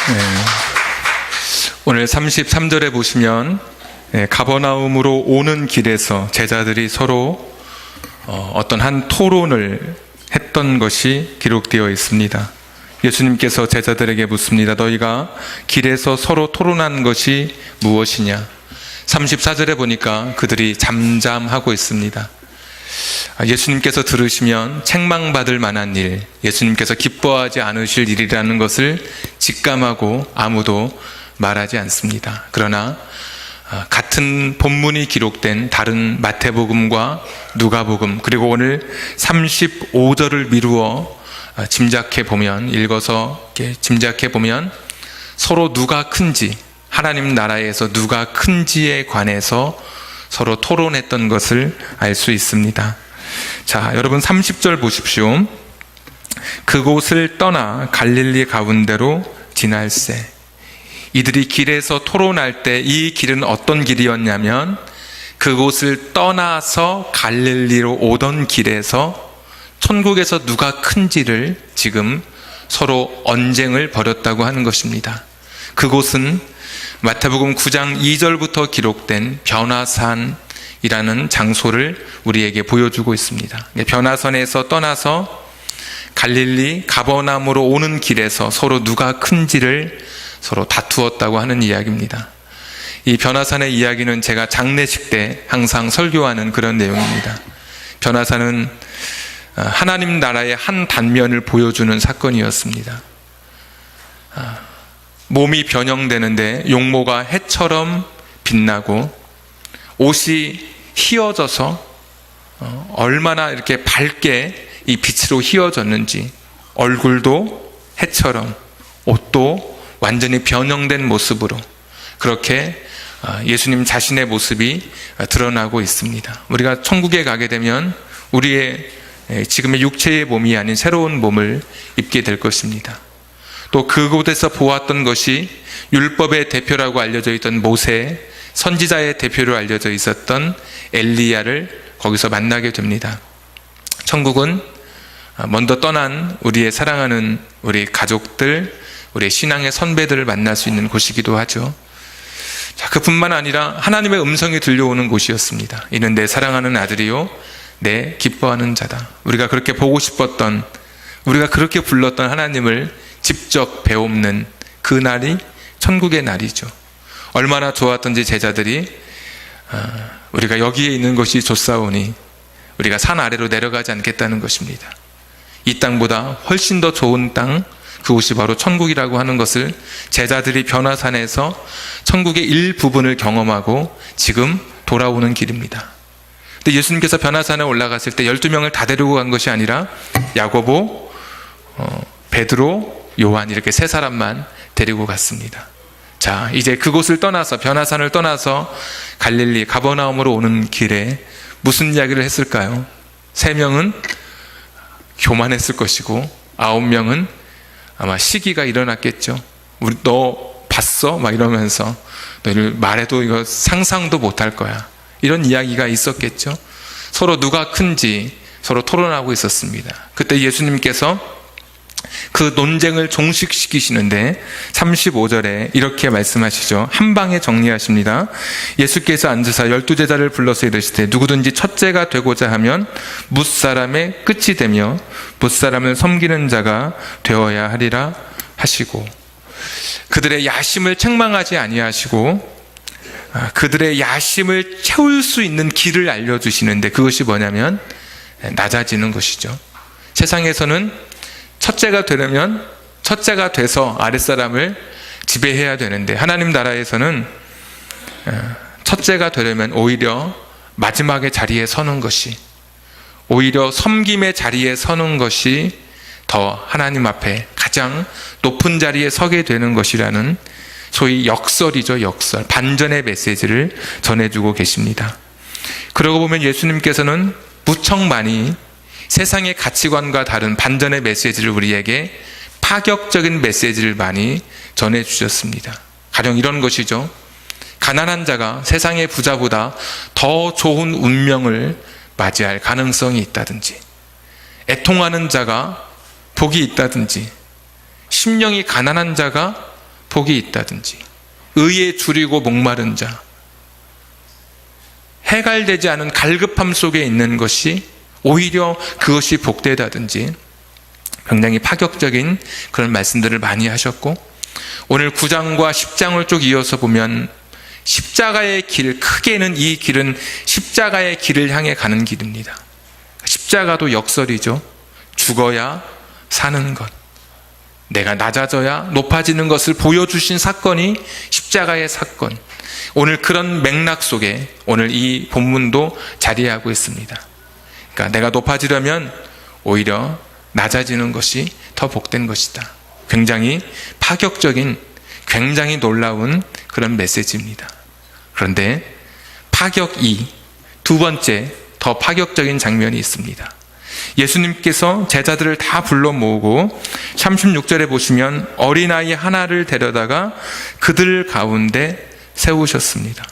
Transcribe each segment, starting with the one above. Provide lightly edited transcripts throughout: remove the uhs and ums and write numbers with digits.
네. 오늘 33절에 보시면 가버나움으로 오는 길에서 제자들이 서로 어떤 한 토론을 했던 것이 기록되어 있습니다. 예수님께서 제자들에게 묻습니다. 너희가 길에서 서로 토론한 것이 무엇이냐? 34절에 보니까 그들이 잠잠하고 있습니다. 예수님께서 들으시면 책망받을 만한 일, 예수님께서 기뻐하지 않으실 일이라는 것을 직감하고 아무도 말하지 않습니다. 그러나 같은 본문이 기록된 다른 마태복음과 누가복음, 그리고 오늘 35절을 미루어 짐작해 보면, 읽어서 짐작해 보면 서로 누가 큰지, 하나님 나라에서 누가 큰지에 관해서 서로 토론했던 것을 알 수 있습니다. 자, 여러분 30절 보십시오. 그곳을 떠나 갈릴리 가운데로 지날새. 이들이 길에서 토론할 때 이 길은 어떤 길이었냐면 그곳을 떠나서 갈릴리로 오던 길에서 천국에서 누가 큰지를 지금 서로 언쟁을 벌였다고 하는 것입니다. 그곳은 마태복음 9장 2절부터 기록된 변화산이라는 장소를 우리에게 보여주고 있습니다. 변화산에서 떠나서 갈릴리 가버나움으로 오는 길에서 서로 누가 큰지를 서로 다투었다고 하는 이야기입니다. 이 변화산의 이야기는 제가 장례식 때 항상 설교하는 그런 내용입니다. 변화산은 하나님 나라의 한 단면을 보여주는 사건이었습니다. 몸이 변형되는데 용모가 해처럼 빛나고 옷이 휘어져서 얼마나 이렇게 밝게 이 빛으로 휘어졌는지, 얼굴도 해처럼, 옷도 완전히 변형된 모습으로 그렇게 예수님 자신의 모습이 드러나고 있습니다. 우리가 천국에 가게 되면 우리의 지금의 육체의 몸이 아닌 새로운 몸을 입게 될 것입니다. 또 그곳에서 보았던 것이 율법의 대표라고 알려져 있던 모세, 선지자의 대표로 알려져 있었던 엘리야를 거기서 만나게 됩니다. 천국은 먼저 떠난 우리의 사랑하는 우리 가족들, 우리의 신앙의 선배들을 만날 수 있는 곳이기도 하죠. 자, 그뿐만 아니라 하나님의 음성이 들려오는 곳이었습니다. 이는 내 사랑하는 아들이요 내 기뻐하는 자다. 우리가 그렇게 보고 싶었던, 우리가 그렇게 불렀던 하나님을 직접 배움는 그 날이 천국의 날이죠. 얼마나 좋았던지 제자들이 우리가 여기에 있는 것이 좋사오니 우리가 산 아래로 내려가지 않겠다는 것입니다. 이 땅보다 훨씬 더 좋은 땅, 그곳이 바로 천국이라고 하는 것을 제자들이 변화산에서 천국의 일부분을 경험하고 지금 돌아오는 길입니다. 근데 예수님께서 변화산에 올라갔을 때 12명을 다 데리고 간 것이 아니라 야고보, 베드로, 요한 이렇게 세 사람만 데리고 갔습니다. 자, 이제 그곳을 떠나서, 변화산을 떠나서 갈릴리 가버나움으로 오는 길에 무슨 이야기를 했을까요? 3명은 교만했을 것이고 9명은 아마 시기가 일어났겠죠. 우리 너 봤어? 막 이러면서 너를 말해도 이거 상상도 못할 거야. 이런 이야기가 있었겠죠. 서로 누가 큰지 서로 토론하고 있었습니다. 그때 예수님께서 그 논쟁을 종식시키시는데 35절에 이렇게 말씀하시죠. 한 방에 정리하십니다. 예수께서 앉으사 12제자를 불러서 이르시되 누구든지 첫째가 되고자 하면 뭇사람의 끝이 되며 뭇사람을 섬기는 자가 되어야 하리라 하시고, 그들의 야심을 책망하지 아니하시고 그들의 야심을 채울 수 있는 길을 알려주시는데, 그것이 뭐냐면 낮아지는 것이죠. 세상에서는 첫째가 되려면 첫째가 돼서 아랫사람을 지배해야 되는데, 하나님 나라에서는 첫째가 되려면 오히려 마지막의 자리에 서는 것이, 오히려 섬김의 자리에 서는 것이 더 하나님 앞에 가장 높은 자리에 서게 되는 것이라는 소위 역설이죠. 역설, 반전의 메시지를 전해주고 계십니다. 그러고 보면 예수님께서는 무척 많이 세상의 가치관과 다른 반전의 메시지를 우리에게, 파격적인 메시지를 많이 전해주셨습니다. 가령 이런 것이죠. 가난한 자가 세상의 부자보다 더 좋은 운명을 맞이할 가능성이 있다든지, 애통하는 자가 복이 있다든지, 심령이 가난한 자가 복이 있다든지, 의에 줄이고 목마른 자, 해갈되지 않은 갈급함 속에 있는 것이 오히려 그것이 복되다든지, 굉장히 파격적인 그런 말씀들을 많이 하셨고, 오늘 9장과 10장을 쭉 이어서 보면 십자가의 길, 크게는 이 길은 십자가의 길을 향해 가는 길입니다. 십자가도 역설이죠. 죽어야 사는 것, 내가 낮아져야 높아지는 것을 보여주신 사건이 십자가의 사건. 오늘 그런 맥락 속에 오늘 이 본문도 자리하고 있습니다. 그러니까 내가 높아지려면 오히려 낮아지는 것이 더 복된 것이다. 굉장히 파격적인, 굉장히 놀라운 그런 메시지입니다. 그런데 파격 2, 두 번째 더 파격적인 장면이 있습니다. 예수님께서 제자들을 다 불러 모으고 36절에 보시면 어린아이 하나를 데려다가 그들 가운데 세우셨습니다.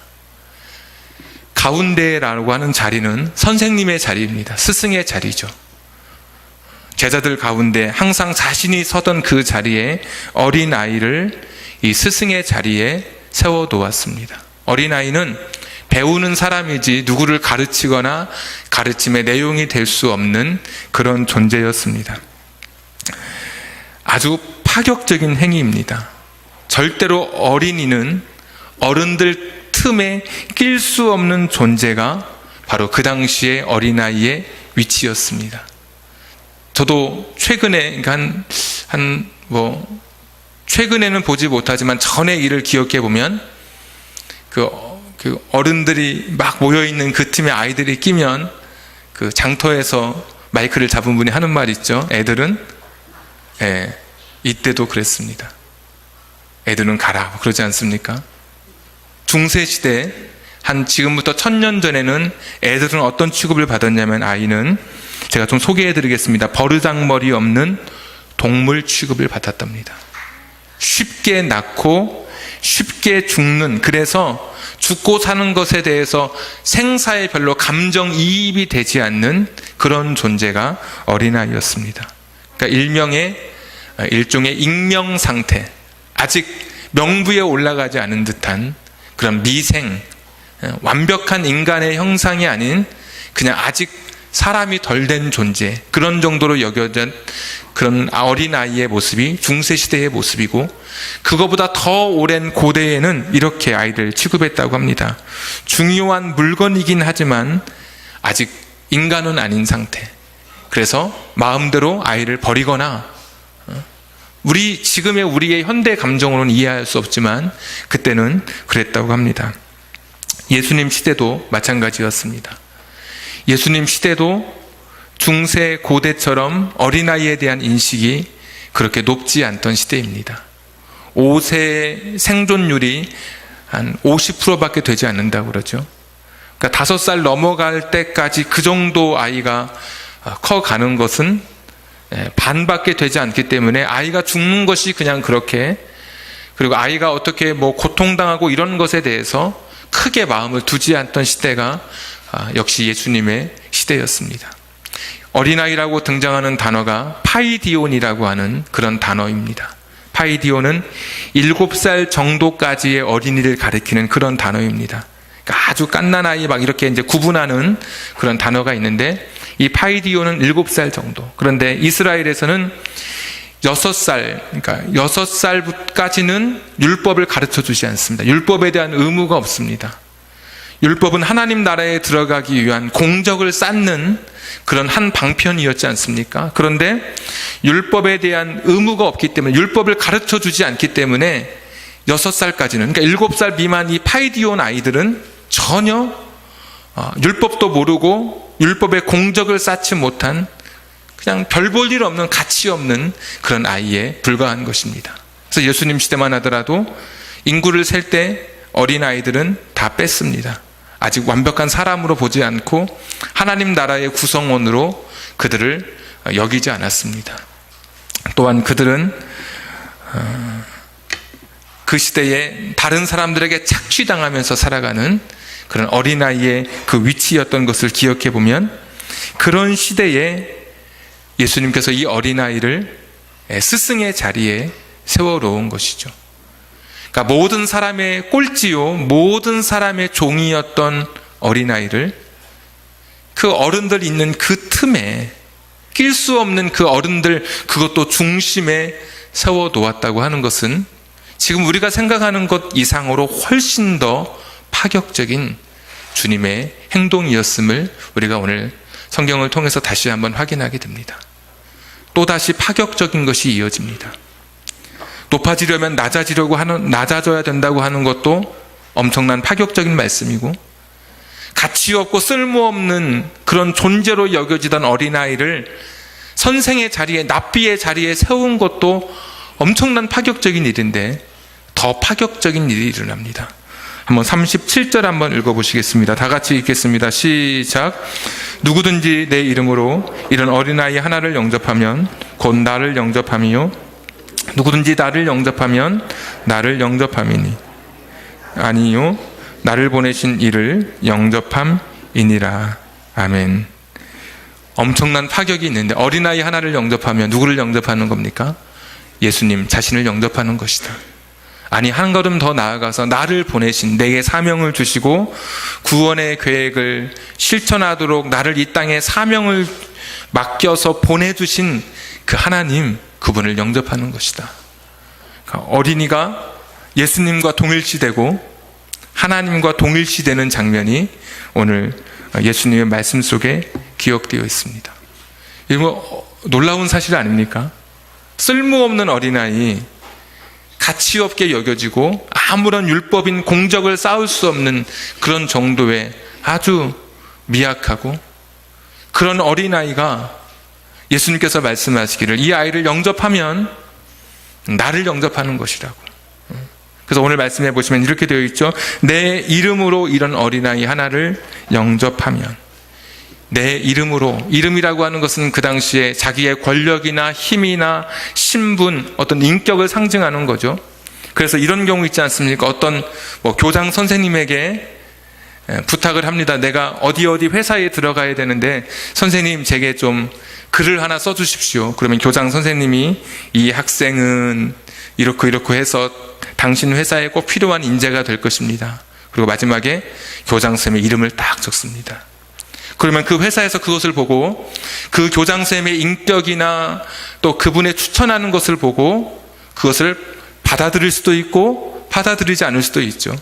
가운데라고 하는 자리는 선생님의 자리입니다. 스승의 자리죠. 제자들 가운데 항상 자신이 서던 그 자리에 어린아이를 이 스승의 자리에 세워놓았습니다. 어린아이는 배우는 사람이지 누구를 가르치거나 가르침의 내용이 될 수 없는 그런 존재였습니다. 아주 파격적인 행위입니다. 절대로 어린이는 어른들 틈에 낄 수 없는 존재가 바로 그 당시의 어린아이의 위치였습니다. 저도 최근에 최근에는 보지 못하지만 전의 일을 기억해 보면 그 어른들이 막 모여있는 그 틈에 아이들이 끼면 그 장터에서 마이크를 잡은 분이 하는 말 있죠. 애들은, 이때도 그랬습니다. 애들은 가라. 그러지 않습니까? 중세시대, 지금부터 1000년 전에는 애들은 어떤 취급을 받았냐면, 아이는 제가 좀 소개해 드리겠습니다. 버르장머리 없는 동물 취급을 받았답니다. 쉽게 낳고 쉽게 죽는, 그래서 죽고 사는 것에 대해서 생사에 별로 감정이입이 되지 않는 그런 존재가 어린아이였습니다. 그러니까 일종의 익명 상태, 아직 명부에 올라가지 않은 듯한 그런 미생, 완벽한 인간의 형상이 아닌 그냥 아직 사람이 덜 된 존재, 그런 정도로 여겨진 그런 어린아이의 모습이 중세시대의 모습이고, 그거보다 더 오랜 고대에는 이렇게 아이를 취급했다고 합니다. 중요한 물건이긴 하지만 아직 인간은 아닌 상태. 그래서 마음대로 아이를 버리거나, 지금의 우리의 현대 감정으로는 이해할 수 없지만 그때는 그랬다고 합니다. 예수님 시대도 마찬가지였습니다. 예수님 시대도 중세 고대처럼 어린아이에 대한 인식이 그렇게 높지 않던 시대입니다. 5세 생존율이 한 50%밖에 되지 않는다고 그러죠. 그러니까 5살 넘어갈 때까지 그 정도 아이가 커가는 것은 반밖에 되지 않기 때문에 아이가 죽는 것이 그냥 그렇게, 그리고 아이가 어떻게 고통당하고 이런 것에 대해서 크게 마음을 두지 않던 시대가 역시 예수님의 시대였습니다. 어린아이라고 등장하는 단어가 파이디온이라고 하는 그런 단어입니다. 파이디온은 7살 정도까지의 어린이를 가리키는 그런 단어입니다. 그러니까 아주 갓난아이 이렇게 이제 구분하는 그런 단어가 있는데, 이 파이디온은 7살 정도. 그런데 이스라엘에서는 6살, 그러니까 6살까지는 율법을 가르쳐 주지 않습니다. 율법에 대한 의무가 없습니다. 율법은 하나님 나라에 들어가기 위한 공적을 쌓는 그런 한 방편이었지 않습니까? 그런데 율법에 대한 의무가 없기 때문에, 율법을 가르쳐 주지 않기 때문에 6살까지는, 그러니까 7살 미만 이 파이디온 아이들은 전혀 율법도 모르고 율법의 공적을 쌓지 못한, 그냥 별 볼 일 없는, 가치 없는 그런 아이에 불과한 것입니다. 그래서 예수님 시대만 하더라도 인구를 셀 때 어린아이들은 다 뺐습니다. 아직 완벽한 사람으로 보지 않고 하나님 나라의 구성원으로 그들을 여기지 않았습니다. 또한 그들은 그 시대에 다른 사람들에게 착취당하면서 살아가는 그런 어린아이의 그 위치였던 것을 기억해 보면, 그런 시대에 예수님께서 이 어린아이를 스승의 자리에 세워놓은 것이죠. 그러니까 모든 사람의 꼴찌요, 모든 사람의 종이었던 어린아이를 그 어른들 있는 그 틈에, 낄 수 없는 그 어른들, 그것도 중심에 세워 놓았다고 하는 것은 지금 우리가 생각하는 것 이상으로 훨씬 더 파격적인 주님의 행동이었음을 우리가 오늘 성경을 통해서 다시 한번 확인하게 됩니다. 또다시 파격적인 것이 이어집니다. 높아지려면 낮아져야 된다고 하는 것도 엄청난 파격적인 말씀이고, 가치 없고 쓸모없는 그런 존재로 여겨지던 어린아이를 선생의 자리에, 납비의 자리에 세운 것도 엄청난 파격적인 일인데 더 파격적인 일이 일어납니다. 한번 37절 한번 읽어보시겠습니다. 다 같이 읽겠습니다. 시작. 누구든지 내 이름으로 이런 어린아이 하나를 영접하면 곧 나를 영접함이요, 누구든지 나를 영접하면 나를 영접함이니, 아니요, 나를 보내신 이를 영접함이니라. 아멘. 엄청난 파격이 있는데, 어린아이 하나를 영접하면 누구를 영접하는 겁니까? 예수님 자신을 영접하는 것이다. 아니, 한 걸음 더 나아가서 나를 보내신, 내게 사명을 주시고 구원의 계획을 실천하도록 나를 이 땅에 사명을 맡겨서 보내주신 그 하나님, 그분을 영접하는 것이다. 그러니까 어린이가 예수님과 동일시되고 하나님과 동일시되는 장면이 오늘 예수님의 말씀 속에 기억되어 있습니다. 이거 놀라운 사실 아닙니까? 쓸모없는 어린아이, 가치 없게 여겨지고 아무런 율법인 공적을 쌓을 수 없는 그런 정도의 아주 미약하고 그런 어린아이가 예수님께서 말씀하시기를 이 아이를 영접하면 나를 영접하는 것이라고. 그래서 오늘 말씀해 보시면 이렇게 되어 있죠. 내 이름으로 이런 어린아이 하나를 영접하면. 내 이름으로, 이름이라고 하는 것은 그 당시에 자기의 권력이나 힘이나 신분, 어떤 인격을 상징하는 거죠. 그래서 이런 경우 있지 않습니까? 어떤 교장 선생님에게 부탁을 합니다. 내가 어디 회사에 들어가야 되는데 선생님 제게 좀 글을 하나 써주십시오. 그러면 교장 선생님이 이 학생은 이렇고 해서 당신 회사에 꼭 필요한 인재가 될 것입니다. 그리고 마지막에 교장선생님의 이름을 딱 적습니다. 그러면 그 회사에서 그것을 보고 그 교장선생님의 인격이나 또 그분의 추천하는 것을 보고 그것을 받아들일 수도 있고 받아들이지 않을 수도 있죠.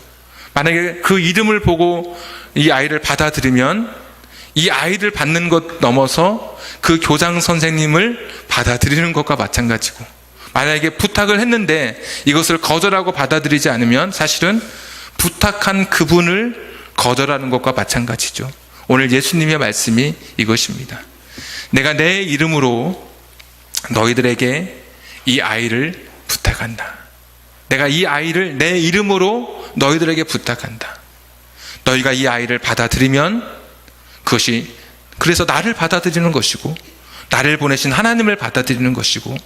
만약에 그 이름을 보고 이 아이를 받아들이면 이 아이를 받는 것 넘어서 그 교장 선생님을 받아들이는 것과 마찬가지고, 만약에 부탁을 했는데 이것을 거절하고 받아들이지 않으면 사실은 부탁한 그분을 거절하는 것과 마찬가지죠. 오늘 예수님의 말씀이 이것입니다. 내가 내 이름으로 너희들에게 이 아이를 부탁한다. 내가 이 아이를 내 이름으로 너희들에게 부탁한다. 너희가 이 아이를 받아들이면 그것이 그래서 나를 받아들이는 것이고 나를 보내신 하나님을 받아들이는 것이고,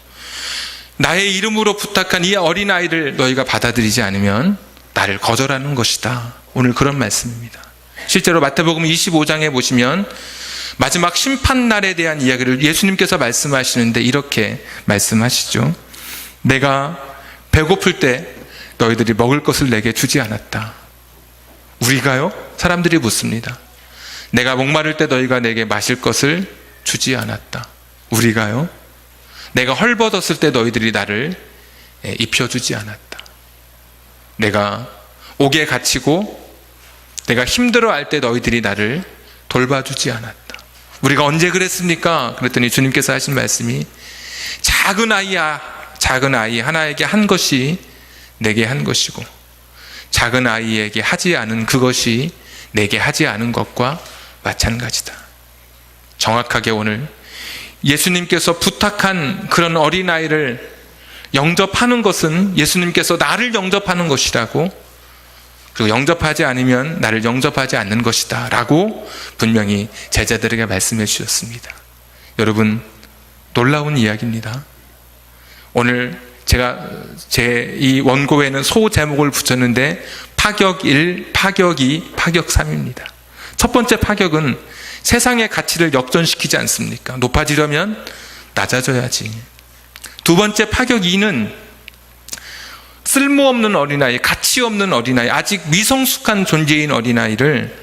나의 이름으로 부탁한 이 어린아이를 너희가 받아들이지 않으면 나를 거절하는 것이다. 오늘 그런 말씀입니다. 실제로 마태복음 25장에 보시면 마지막 심판날에 대한 이야기를 예수님께서 말씀하시는데 이렇게 말씀하시죠. 내가 배고플 때 너희들이 먹을 것을 내게 주지 않았다. 우리가요? 사람들이 묻습니다. 내가 목마를 때 너희가 내게 마실 것을 주지 않았다. 우리가요? 내가 헐벗었을 때 너희들이 나를 입혀주지 않았다. 내가 옥에 갇히고 내가 힘들어할 때 너희들이 나를 돌봐주지 않았다. 우리가 언제 그랬습니까? 그랬더니 주님께서 하신 말씀이 작은 아이 하나에게 한 것이 내게 한 것이고 작은 아이에게 하지 않은 그것이 내게 하지 않은 것과 마찬가지다. 정확하게 오늘 예수님께서 부탁한 그런 어린아이를 영접하는 것은 예수님께서 나를 영접하는 것이라고, 그리고 영접하지 않으면 나를 영접하지 않는 것이다 라고 분명히 제자들에게 말씀해 주셨습니다. 여러분, 놀라운 이야기입니다. 오늘 제가 제 이 원고에는 소 제목을 붙였는데 파격 1, 파격 2, 파격 3입니다. 첫 번째 파격은 세상의 가치를 역전시키지 않습니까? 높아지려면 낮아져야지. 두 번째 파격 2는 쓸모없는 어린아이, 가치 없는 어린아이, 아직 미성숙한 존재인 어린아이를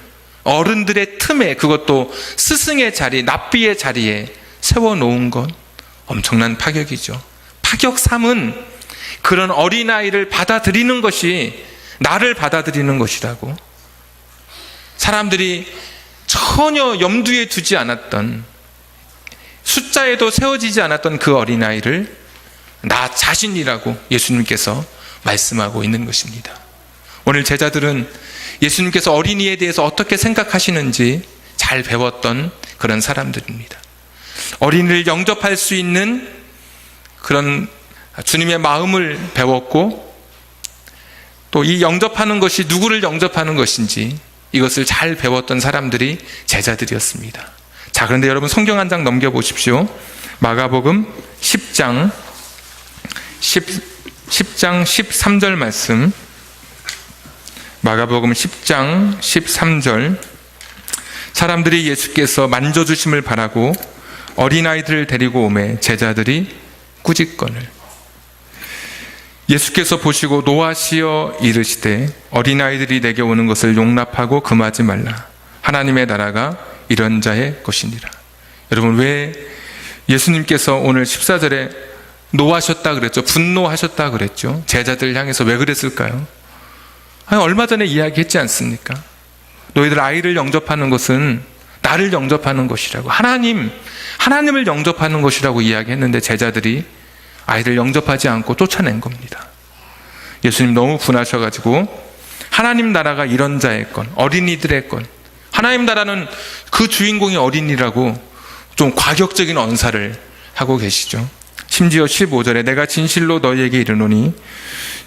어른들의 틈에, 그것도 스승의 자리, 납비의 자리에 세워놓은 건 엄청난 파격이죠. 파격 3은 그런 어린아이를 받아들이는 것이 나를 받아들이는 것이라고, 사람들이 전혀 염두에 두지 않았던, 숫자에도 세워지지 않았던 그 어린아이를 나 자신이라고 예수님께서 말씀하고 있는 것입니다. 오늘 제자들은 예수님께서 어린이에 대해서 어떻게 생각하시는지 잘 배웠던 그런 사람들입니다. 어린이를 영접할 수 있는 그런 주님의 마음을 배웠고, 또 이 영접하는 것이 누구를 영접하는 것인지 이것을 잘 배웠던 사람들이 제자들이었습니다. 자, 그런데 여러분 성경 한 장 넘겨보십시오. 마가복음 10장 13절 말씀. 마가복음 10장 13절. 사람들이 예수께서 만져주심을 바라고 어린아이들을 데리고 오매 제자들이 꾸짖거늘. 예수께서 보시고 노하시어 이르시되 어린아이들이 내게 오는 것을 용납하고 금하지 말라. 하나님의 나라가 이런 자의 것이니라. 여러분, 왜 예수님께서 오늘 14절에 노하셨다 그랬죠? 분노하셨다 그랬죠? 제자들 향해서 왜 그랬을까요? 얼마 전에 이야기했지 않습니까? 너희들 아이를 영접하는 것은 나를 영접하는 것이라고, 하나님을 영접하는 것이라고 이야기했는데 제자들이 아이를 영접하지 않고 쫓아낸 겁니다. 예수님 너무 분하셔가지고 하나님 나라가 이런 자의 건, 어린이들의 건, 하나님 나라는 그 주인공이 어린이라고 좀 과격적인 언사를 하고 계시죠. 심지어 15절에 내가 진실로 너희에게 이르노니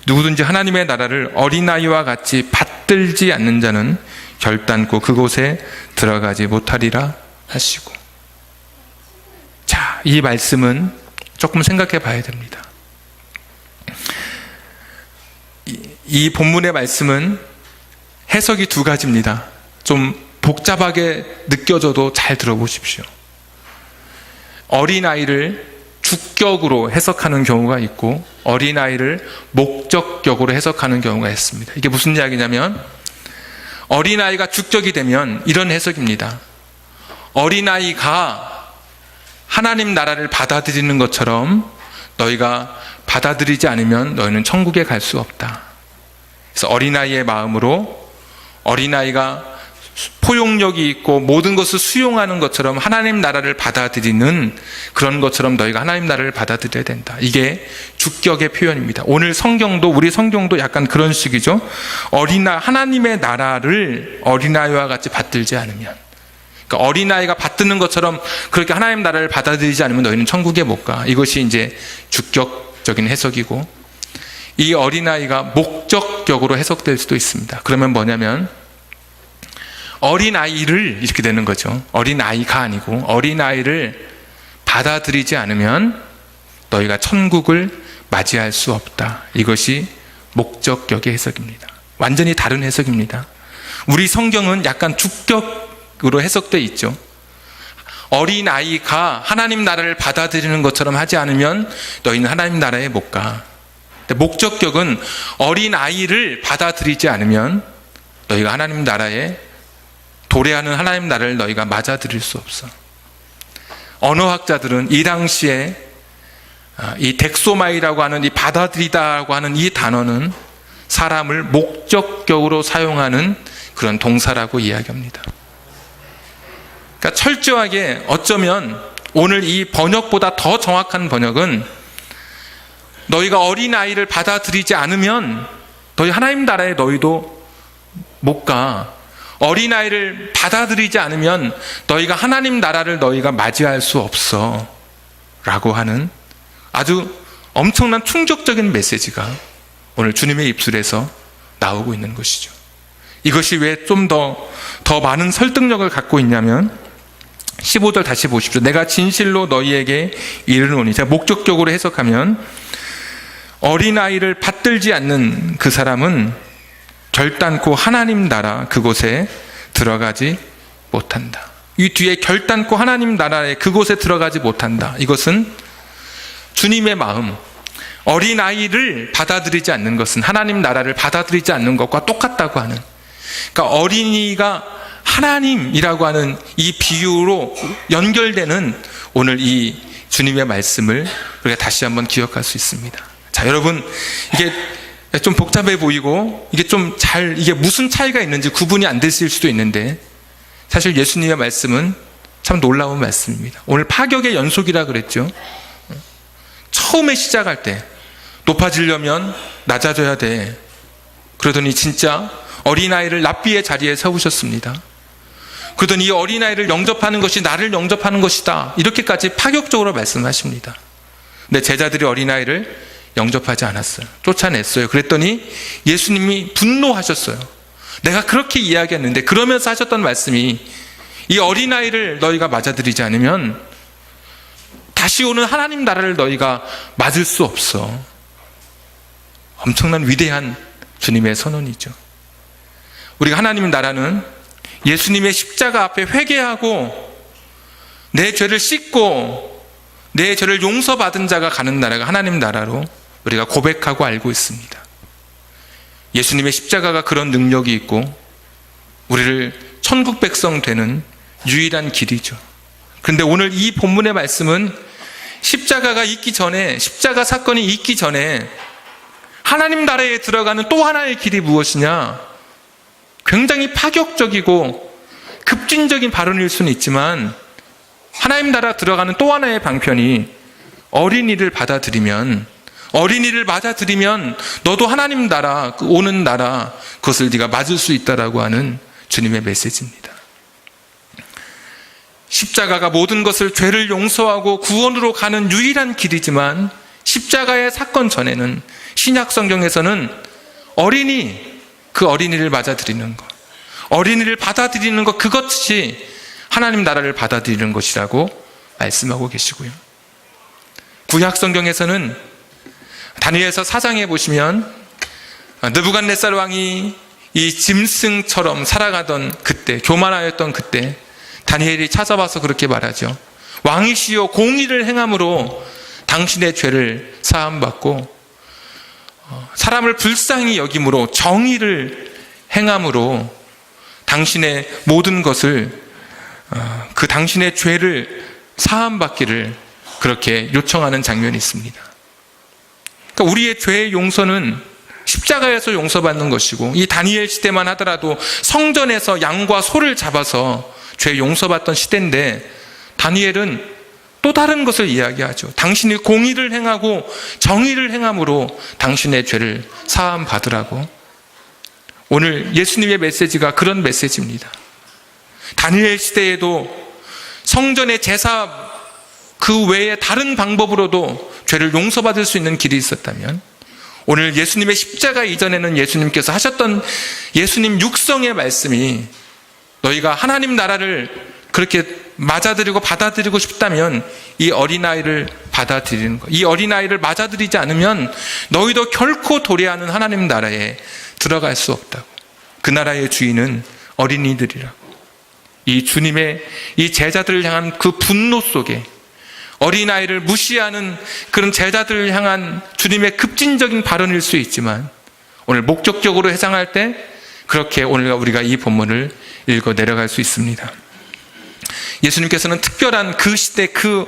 누구든지 하나님의 나라를 어린아이와 같이 받들지 않는 자는 결단코 그곳에 들어가지 못하리라 하시고. 자, 이 말씀은 조금 생각해 봐야 됩니다. 이 본문의 말씀은 해석이 두 가지입니다. 좀 복잡하게 느껴져도 잘 들어보십시오. 어린아이를 주격으로 해석하는 경우가 있고 어린아이를 목적격으로 해석하는 경우가 있습니다. 이게 무슨 이야기냐면, 어린아이가 주격이 되면 이런 해석입니다. 어린아이가 하나님 나라를 받아들이는 것처럼 너희가 받아들이지 않으면 너희는 천국에 갈 수 없다. 그래서 어린아이의 마음으로, 어린아이가 포용력이 있고 모든 것을 수용하는 것처럼 하나님 나라를 받아들이는 그런 것처럼 너희가 하나님 나라를 받아들여야 된다. 이게 주격의 표현입니다. 오늘 성경도, 우리 성경도 약간 그런 식이죠. 하나님의 나라를 어린아이와 같이 받들지 않으면, 그러니까 어린아이가 받드는 것처럼 그렇게 하나님 나라를 받아들이지 않으면 너희는 천국에 못 가. 이것이 이제 주격적인 해석이고, 이 어린아이가 목적격으로 해석될 수도 있습니다. 그러면 뭐냐면, 어린아이를, 이렇게 되는 거죠. 어린아이가 아니고 어린아이를 받아들이지 않으면 너희가 천국을 맞이할 수 없다. 이것이 목적격의 해석입니다. 완전히 다른 해석입니다. 우리 성경은 약간 주격으로 해석되어 있죠. 어린아이가 하나님 나라를 받아들이는 것처럼 하지 않으면 너희는 하나님 나라에 못 가. 근데 목적격은 어린아이를 받아들이지 않으면 너희가 하나님 나라에, 도래하는 하나님 나라를 너희가 맞아들일 수 없어. 언어학자들은 이 당시에 이 덱소마이라고 하는, 이 받아들이다라고 하는 이 단어는 사람을 목적격으로 사용하는 그런 동사라고 이야기합니다. 그러니까 철저하게 어쩌면 오늘 이 번역보다 더 정확한 번역은, 너희가 어린아이를 받아들이지 않으면 너희 하나님 나라에 너희도 못 가. 어린아이를 받아들이지 않으면 너희가 하나님 나라를 너희가 맞이할 수 없어 라고 하는 아주 엄청난 충격적인 메시지가 오늘 주님의 입술에서 나오고 있는 것이죠. 이것이 왜 좀 더 많은 설득력을 갖고 있냐면, 15절 다시 보십시오. 내가 진실로 너희에게 이르노니. 제가 목적격으로 해석하면, 어린아이를 받들지 않는 그 사람은 결단코 하나님 나라 그곳에 들어가지 못한다. 이 뒤에 결단코 하나님 나라에 그곳에 들어가지 못한다. 이것은 주님의 마음, 어린아이를 받아들이지 않는 것은 하나님 나라를 받아들이지 않는 것과 똑같다고 하는, 그러니까 어린이가 하나님이라고 하는 이 비유로 연결되는 오늘 이 주님의 말씀을 우리가 다시 한번 기억할 수 있습니다. 자, 여러분, 이게 좀 복잡해 보이고 이게 무슨 차이가 있는지 구분이 안 되실 수도 있는데, 사실 예수님의 말씀은 참 놀라운 말씀입니다. 오늘 파격의 연속이라 그랬죠. 처음에 시작할 때 높아지려면 낮아져야 돼. 그러더니 진짜 어린아이를 랍비의 자리에 세우셨습니다. 그러더니 이 어린아이를 영접하는 것이 나를 영접하는 것이다. 이렇게까지 파격적으로 말씀하십니다. 근데 제자들이 어린아이를 영접하지 않았어요. 쫓아냈어요. 그랬더니 예수님이 분노하셨어요. 내가 그렇게 이야기했는데, 그러면서 하셨던 말씀이, 이 어린아이를 너희가 맞아들이지 않으면 다시 오는 하나님 나라를 너희가 맞을 수 없어. 엄청난 위대한 주님의 선언이죠. 우리가 하나님 나라는 예수님의 십자가 앞에 회개하고 내 죄를 씻고 내 죄를 용서받은 자가 가는 나라가 하나님 나라로 우리가 고백하고 알고 있습니다. 예수님의 십자가가 그런 능력이 있고 우리를 천국 백성 되는 유일한 길이죠. 그런데 오늘 이 본문의 말씀은 십자가가 있기 전에, 십자가 사건이 있기 전에 하나님 나라에 들어가는 또 하나의 길이 무엇이냐? 굉장히 파격적이고 급진적인 발언일 수는 있지만, 하나님 나라 들어가는 또 하나의 방편이 어린이를 받아들이면, 어린이를 맞아들이면 너도 하나님 나라, 오는 나라, 그것을 네가 맞을 수 있다라고 하는 주님의 메시지입니다. 십자가가 모든 것을, 죄를 용서하고 구원으로 가는 유일한 길이지만, 십자가의 사건 전에는 신약 성경에서는 그 어린이를 맞아들이는 것, 어린이를 받아들이는 것, 그것이 하나님 나라를 받아들이는 것이라고 말씀하고 계시고요. 구약 성경에서는 다니엘서 4장에 보시면 느부갓네살 왕이 이 짐승처럼 살아가던 그때, 교만하였던 그때 다니엘이 찾아와서 그렇게 말하죠. 왕이시여, 공의를 행함으로 당신의 죄를 사함받고 사람을 불쌍히 여김으로 정의를 행함으로 당신의 모든 것을, 그 당신의 죄를 사함받기를 그렇게 요청하는 장면이 있습니다. 그러니까 우리의 죄의 용서는 십자가에서 용서받는 것이고, 이 다니엘 시대만 하더라도 성전에서 양과 소를 잡아서 죄 용서받던 시대인데, 다니엘은 또 다른 것을 이야기하죠. 당신이 공의를 행하고 정의를 행함으로 당신의 죄를 사함 받으라고. 오늘 예수님의 메시지가 그런 메시지입니다. 다니엘 시대에도 성전의 제사 그 외에 다른 방법으로도 죄를 용서받을 수 있는 길이 있었다면, 오늘 예수님의 십자가 이전에는 예수님께서 하셨던 예수님 육성의 말씀이, 너희가 하나님 나라를 그렇게 맞아들이고 받아들이고 싶다면 이 어린아이를 받아들이는 것, 이 어린아이를 맞아들이지 않으면 너희도 결코 도래하는 하나님 나라에 들어갈 수 없다고. 그 나라의 주인은 어린이들이라고. 이 주님의 이 제자들을 향한 그 분노 속에, 어린아이를 무시하는 그런 제자들을 향한 주님의 급진적인 발언일 수 있지만, 오늘 목적적으로 해석할 때 그렇게 오늘 우리가 이 본문을 읽어 내려갈 수 있습니다. 예수님께서는 특별한 그 시대, 그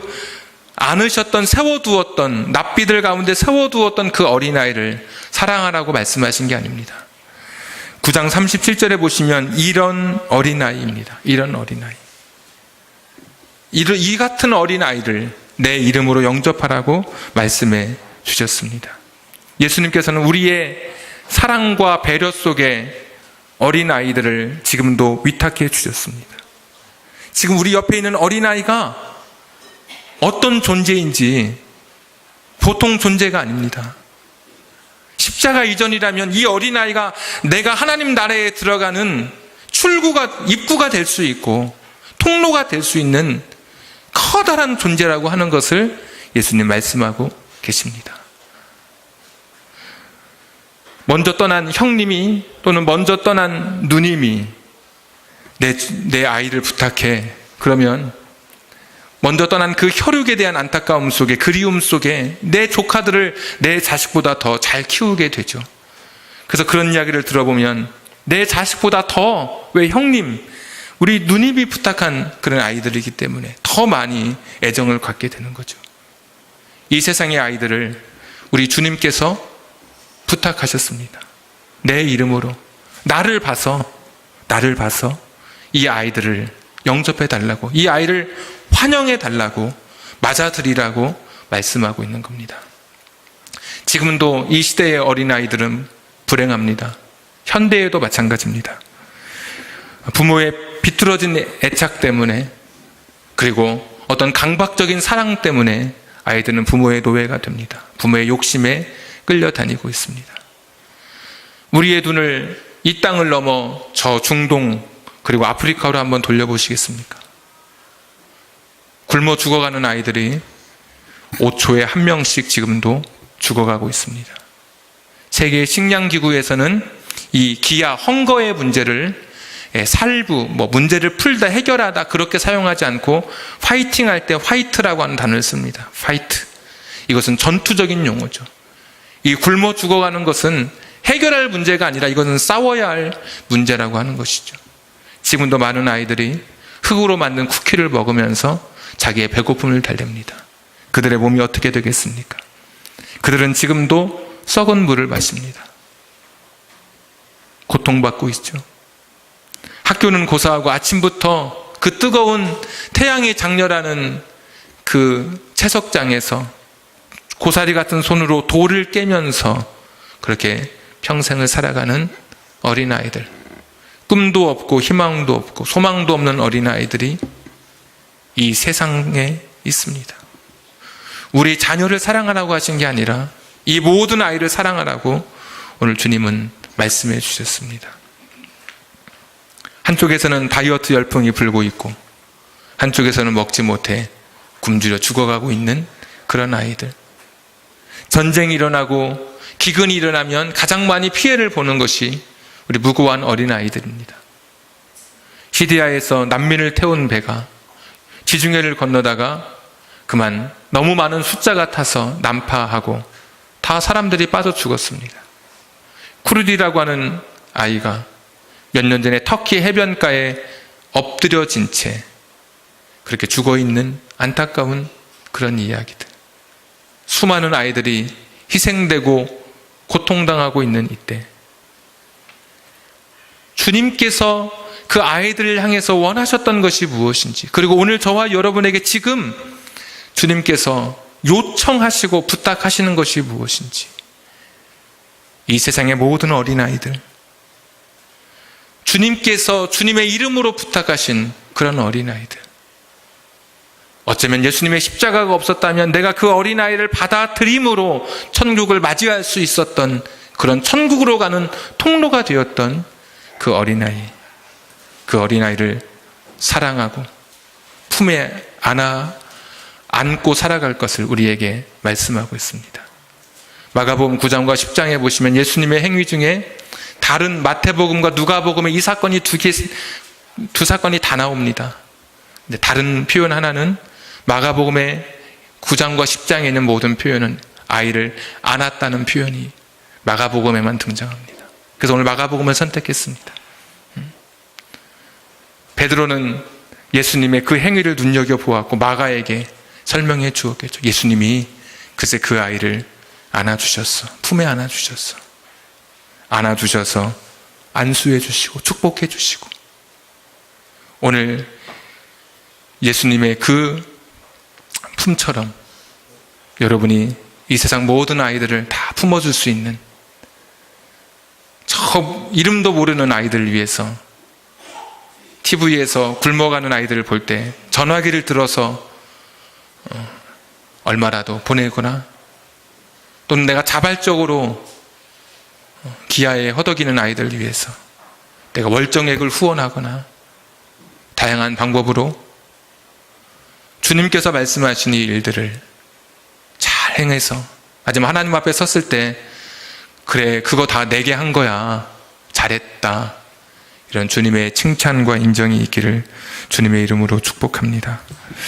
안으셨던, 세워두었던, 납비들 가운데 세워두었던 그 어린아이를 사랑하라고 말씀하신 게 아닙니다. 9장 37절에 보시면 이런 어린아이입니다. 이런 어린아이. 이 같은 어린아이를 내 이름으로 영접하라고 말씀해 주셨습니다. 예수님께서는 우리의 사랑과 배려 속에 어린아이들을 지금도 위탁해 주셨습니다. 지금 우리 옆에 있는 어린아이가 어떤 존재인지 보통 존재가 아닙니다. 십자가 이전이라면 이 어린아이가 내가 하나님 나라에 들어가는 입구가 될 수 있고 통로가 될 수 있는 커다란 존재라고 하는 것을 예수님 말씀하고 계십니다. 먼저 떠난 형님이, 또는 먼저 떠난 누님이 내 아이를 부탁해. 그러면 먼저 떠난 그 혈육에 대한 안타까움 속에, 그리움 속에 내 조카들을 내 자식보다 더 잘 키우게 되죠. 그래서 그런 이야기를 들어보면 내 자식보다 더, 왜 형님, 우리 누님이 부탁한 그런 아이들이기 때문에 더 많이 애정을 갖게 되는 거죠. 이 세상의 아이들을 우리 주님께서 부탁하셨습니다. 내 이름으로 나를 봐서 이 아이들을 영접해 달라고, 이 아이를 환영해 달라고, 맞아들이라고 말씀하고 있는 겁니다. 지금도 이 시대의 어린아이들은 불행합니다. 현대에도 마찬가지입니다. 부모의 비뚤어진 애착 때문에, 그리고 어떤 강박적인 사랑 때문에 아이들은 부모의 노예가 됩니다. 부모의 욕심에 끌려다니고 있습니다. 우리의 눈을 이 땅을 넘어 저 중동, 그리고 아프리카로 한번 돌려보시겠습니까? 굶어 죽어가는 아이들이 5초에 1명씩 지금도 죽어가고 있습니다. 세계 식량기구에서는 이 기아, 헝거의 문제를 살부, 문제를 풀다, 해결하다 그렇게 사용하지 않고 파이팅할 때 화이트라고 하는 단어를 씁니다. 파이트. 이것은 전투적인 용어죠. 이 굶어 죽어가는 것은 해결할 문제가 아니라 이것은 싸워야 할 문제라고 하는 것이죠. 지금도 많은 아이들이 흙으로 만든 쿠키를 먹으면서 자기의 배고픔을 달랩니다. 그들의 몸이 어떻게 되겠습니까? 그들은 지금도 썩은 물을 마십니다. 고통받고 있죠. 학교는 고사하고 아침부터 그 뜨거운 태양이 장렬하는 그 채석장에서 고사리 같은 손으로 돌을 깨면서 그렇게 평생을 살아가는 어린아이들, 꿈도 없고 희망도 없고 소망도 없는 어린아이들이 이 세상에 있습니다. 우리 자녀를 사랑하라고 하신 게 아니라 이 모든 아이를 사랑하라고 오늘 주님은 말씀해 주셨습니다. 한쪽에서는 다이어트 열풍이 불고 있고 한쪽에서는 먹지 못해 굶주려 죽어가고 있는 그런 아이들. 전쟁이 일어나고 기근이 일어나면 가장 많이 피해를 보는 것이 우리 무고한 어린아이들입니다. 시리아에서 난민을 태운 배가 지중해를 건너다가 그만 너무 많은 숫자가 타서 난파하고 다 사람들이 빠져 죽었습니다. 쿠르디라고 하는 아이가 몇 년 전에 터키 해변가에 엎드려진 채 그렇게 죽어있는 안타까운 그런 이야기들. 수많은 아이들이 희생되고 고통당하고 있는 이때 주님께서 그 아이들을 향해서 원하셨던 것이 무엇인지, 그리고 오늘 저와 여러분에게 지금 주님께서 요청하시고 부탁하시는 것이 무엇인지, 이 세상의 모든 어린아이들, 주님께서 주님의 이름으로 부탁하신 그런 어린아이들, 어쩌면 예수님의 십자가가 없었다면 내가 그 어린아이를 받아들임으로 천국을 맞이할 수 있었던 그런 천국으로 가는 통로가 되었던 그 어린아이, 그 어린아이를 사랑하고 품에 안고 살아갈 것을 우리에게 말씀하고 있습니다. 마가복음 9장과 10장에 보시면 예수님의 행위 중에 다른 마태복음과 누가복음에 이 사건이 두 사건이 다 나옵니다. 근데 다른 표현 하나는 마가복음의 9장과 10장에 있는 모든 표현은 아이를 안았다는 표현이 마가복음에만 등장합니다. 그래서 오늘 마가복음을 선택했습니다. 베드로는 예수님의 그 행위를 눈여겨보았고 마가에게 설명해 주었겠죠. 예수님이 글쎄 그 아이를 안아주셨어. 품에 안아주셨어. 안아주셔서 안수해 주시고 축복해 주시고, 오늘 예수님의 그 품처럼 여러분이 이 세상 모든 아이들을 다 품어줄 수 있는, 저 이름도 모르는 아이들을 위해서 TV에서 굶어가는 아이들을 볼 때 전화기를 들어서 얼마라도 보내거나, 또는 내가 자발적으로 기아에 허덕이는 아이들을 위해서 내가 월정액을 후원하거나 다양한 방법으로 주님께서 말씀하신 이 일들을 잘 행해서, 하지만 하나님 앞에 섰을 때 그래 그거 다 내게 한 거야, 잘했다, 이런 주님의 칭찬과 인정이 있기를 주님의 이름으로 축복합니다.